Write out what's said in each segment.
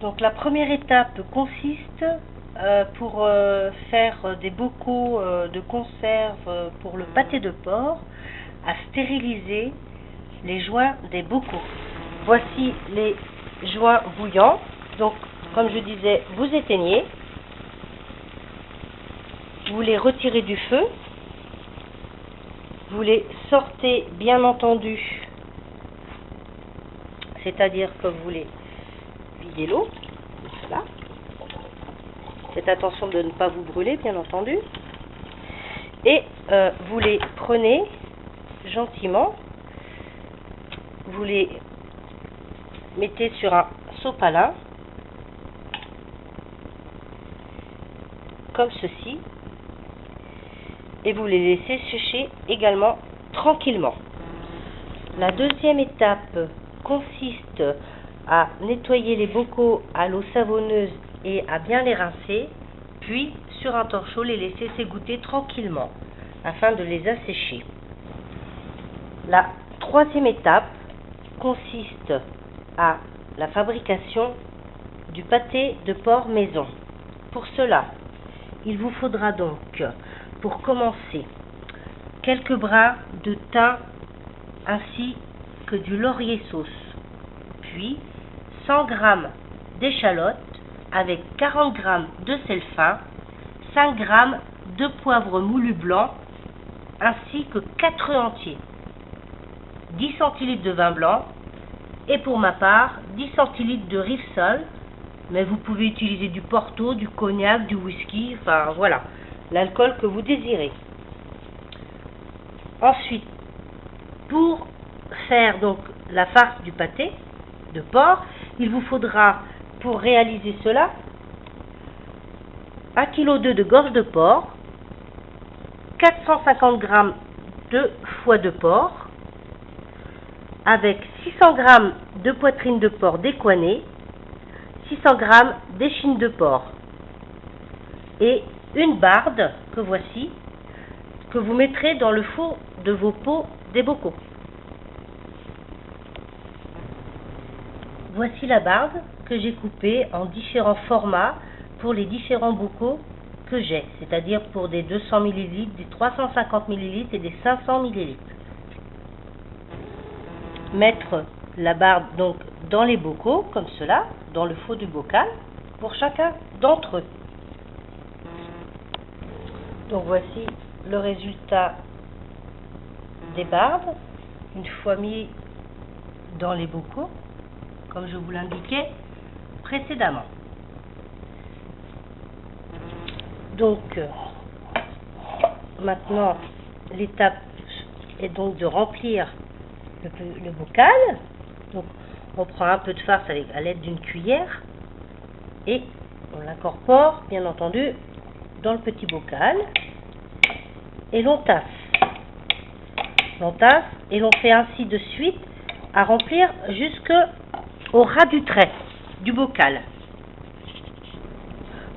Donc la première étape consiste pour faire des bocaux de conserve pour le pâté de porc à stériliser les joints des bocaux. Voici les joints bouillants. Donc comme je disais, vous éteignez, vous les retirez du feu, vous les sortez bien entendu, c'est-à-dire que vous les videz l'eau, voilà. Faites attention de ne pas vous brûler, bien entendu. Et vous les prenez gentiment, vous les mettez sur un sopalin, comme ceci, et vous les laissez sécher également tranquillement. La deuxième étape consiste à nettoyer les bocaux à l'eau savonneuse et à bien les rincer, puis sur un torchon les laisser s'égoutter tranquillement afin de les assécher. La troisième étape consiste à la fabrication du pâté de porc maison. Pour cela, il vous faudra donc, pour commencer, quelques brins de thym ainsi que du laurier sauce, puis 100 g d'échalotes avec 40 g de sel fin, 5 g de poivre moulu blanc ainsi que 4 œufs entiers, 10 centilitres de vin blanc et pour ma part 10 centilitres de Rivesol, mais vous pouvez utiliser du Porto, du cognac, du whisky, enfin voilà, l'alcool que vous désirez. Ensuite, pour faire donc la farce du pâté de porc, il vous faudra pour réaliser cela 1,2 kg de gorge de porc, 450 g de foie de porc, avec 600 g de poitrine de porc décoinée, 600 g d'échine de porc et une barde que voici, que vous mettrez dans le fond de vos pots des bocaux. Voici la barde que j'ai coupée en différents formats pour les différents bocaux que j'ai, c'est-à-dire pour des 200 ml, des 350 ml et des 500 ml. Mettre la barde donc dans les bocaux, comme cela, dans le fond du bocal, pour chacun d'entre eux. Donc voici le résultat des bardes, une fois mis dans les bocaux, comme je vous l'indiquais précédemment. Donc, maintenant, l'étape est donc de remplir le bocal. Donc, on prend un peu de farce à l'aide d'une cuillère et on l'incorpore, bien entendu, dans le petit bocal et l'on tasse. On tasse et l'on fait ainsi de suite à remplir jusqu'au ras du trait du bocal.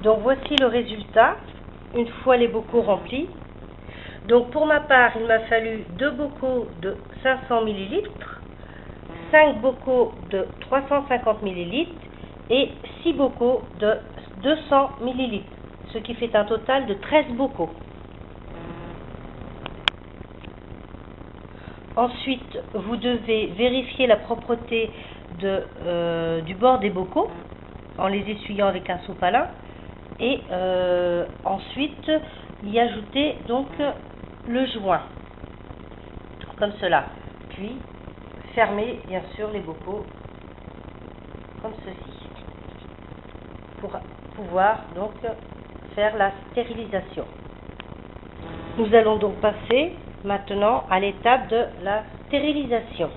Donc voici le résultat une fois les bocaux remplis. Donc pour ma part, il m'a fallu 2 bocaux de 500 ml, 5 bocaux de 350 ml et 6 bocaux de 200 ml, ce qui fait un total de 13 bocaux. Ensuite, vous devez vérifier la propreté du bord des bocaux en les essuyant avec un sopalin et ensuite y ajouter donc le joint comme cela, puis fermer bien sûr les bocaux comme ceci pour pouvoir donc faire la stérilisation. Nous allons donc passer maintenant à l'étape de la stérilisation.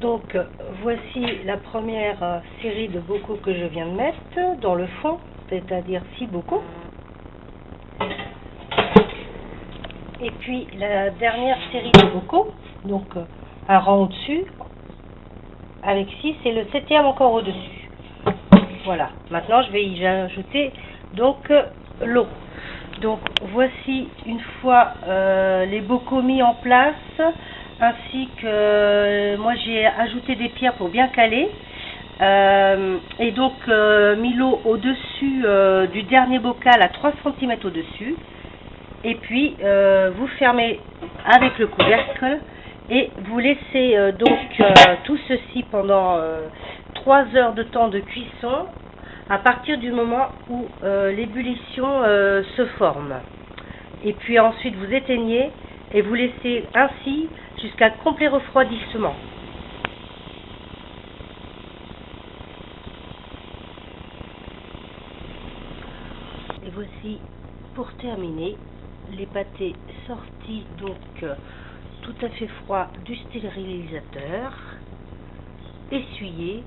Donc voici la première série de bocaux que je viens de mettre dans le fond, c'est-à-dire 6 bocaux. Et puis la dernière série de bocaux, donc un rang au-dessus, avec 6 et le 7e encore au-dessus. Voilà, maintenant je vais y ajouter donc l'eau. Donc voici une fois les bocaux mis en place, ainsi que moi j'ai ajouté des pierres pour bien caler. Et donc mis l'eau au-dessus du dernier bocal à 3 cm au-dessus. Et puis vous fermez avec le couvercle et vous laissez donc tout ceci pendant 3 heures de temps de cuisson à partir du moment où l'ébullition se forme. Et puis ensuite vous éteignez et vous laissez ainsi jusqu'à complet refroidissement. Et voici pour terminer les pâtés sortis donc tout à fait froids du stérilisateur, essuyés,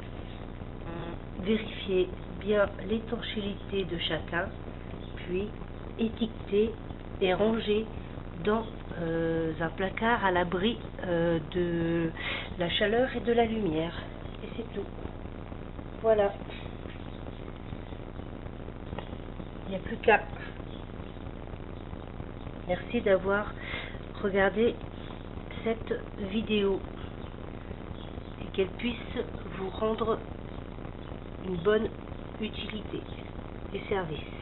vérifiez bien l'étanchéité de chacun, puis étiquetés et rangés dans un placard à l'abri de la chaleur et de la lumière. Et c'est tout. Voilà. Il n'y a plus qu'à. Merci d'avoir regardé cette vidéo et qu'elle puisse vous rendre une bonne utilité et service.